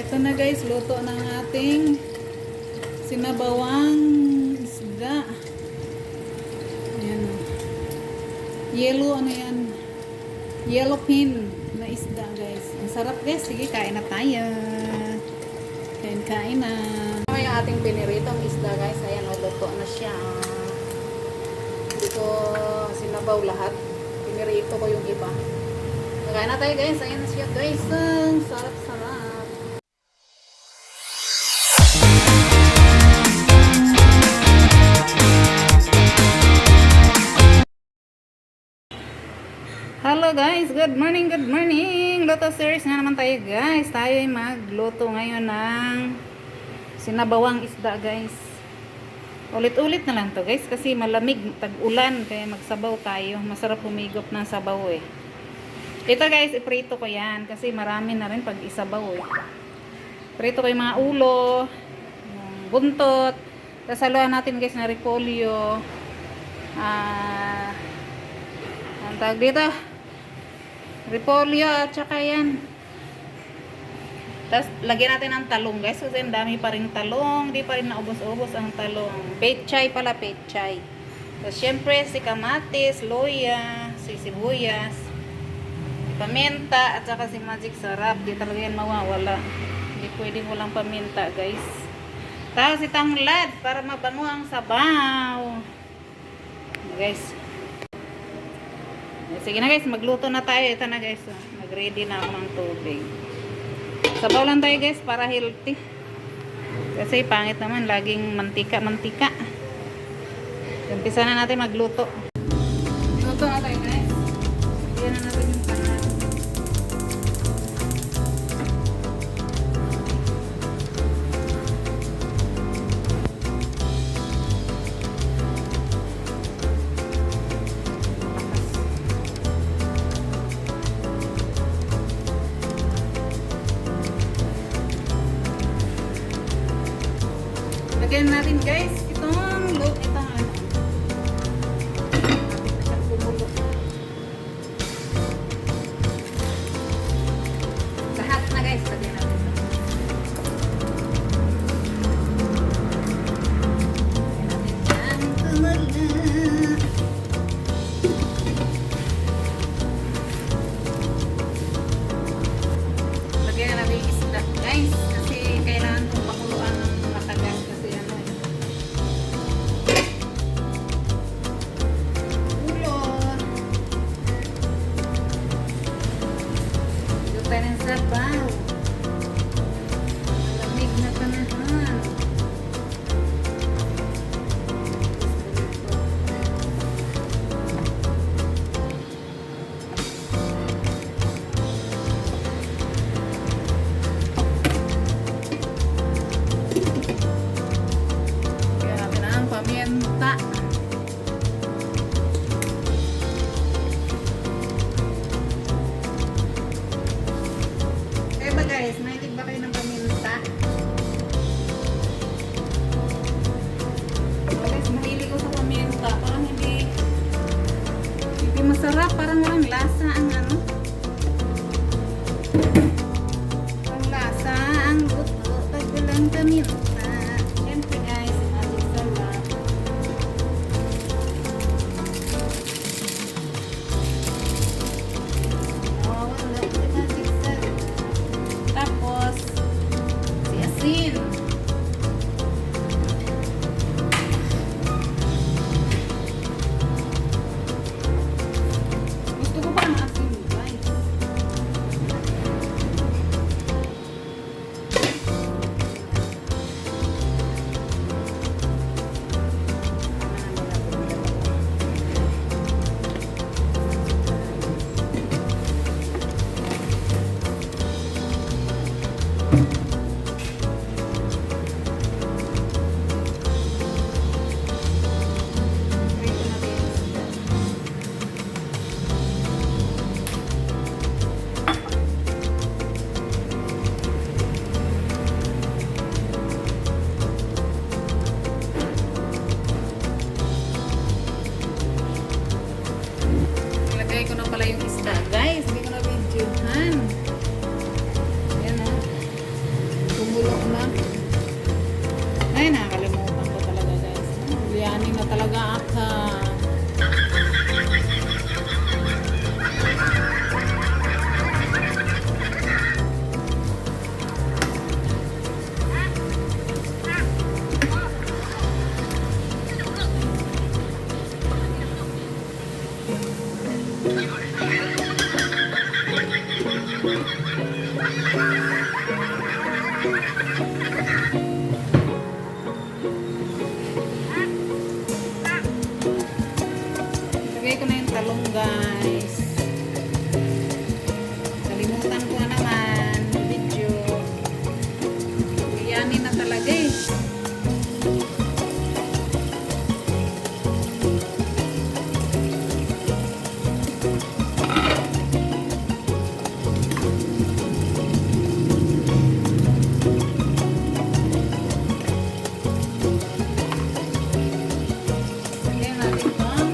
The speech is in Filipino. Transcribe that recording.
Ito na guys, luto ng ating sinabawang isda. Ayan o. Yellow, ano yan? Yellow pin na isda guys. Ang sarap guys. Sige, kain na tayo. Kain na. Ito yung ating piniritong isda guys. Ayan o, luto na siya. Hindi ko sinabaw lahat. Pinirito ko yung iba. Kain na tayo guys. Ayan na siya guys. Ang sarap-sarap. Hello guys, good morning, good morning. Luto series nga naman tayo guys. Tayo ay magluto ngayon ng sinabawang isda guys. Ulit-ulit na lang to guys kasi malamig, tag-ulan, kaya magsabaw tayo. Masarap humigop ng sabaw eh. Ito guys, iprito ko yan kasi marami na rin pag isabaw eh. Prito ko yung mga ulo, yung buntot. Sasaluhan natin guys na repolyo. Ang tawag dito, repolyo at saka yan. Tapos lagyan natin ng talong guys kasi ang dami pa rin talong, di pa rin naubos-ubos ang talong. Pechay pala, pechay. So syempre si kamatis, loya, si sibuyas, si paminta at saka si magic sarap. Di talaga yan mawawala. Hindi pwedeng walang paminta guys. Tapos si tanglad para mabango ang sabaw. Guys, sige na guys, magluto na tayo. Ito na guys, nag-ready na ako ng tubig. Sabaw lang tayo guys para healthy. Kasi pangit naman, laging mantika-mantika. Umpisa na natin magluto. Luto na tayo guys. Yan na natin yung kanan. Lagyan natin guys itong look, itong ano. Lahat na guys, lagyan natin. Lagyan natin yan. Lagyan natin yung isda guys kasi kailangan itong pakuluan ng matagal kasi ano eh. Tayo ng sabaw. Malamig na panahon. Kaya natin ang paminta. Guys, mahilig ba kayo ng paminta? Guys, mahilig ko sa paminta. Parang hindi masarap. Parang walang lasa ang ano. Walang lasa ang luto pag walang paminta. Siyempre guys, magic sarap. Oh, wala ito magic sarap. Tapos, si asin. Gusto ko pa ng asin, guys. Lagay ko na yung talong guys. Kalimutan ko na naman video. Iyanin na talaga eh. Lagyan natin itong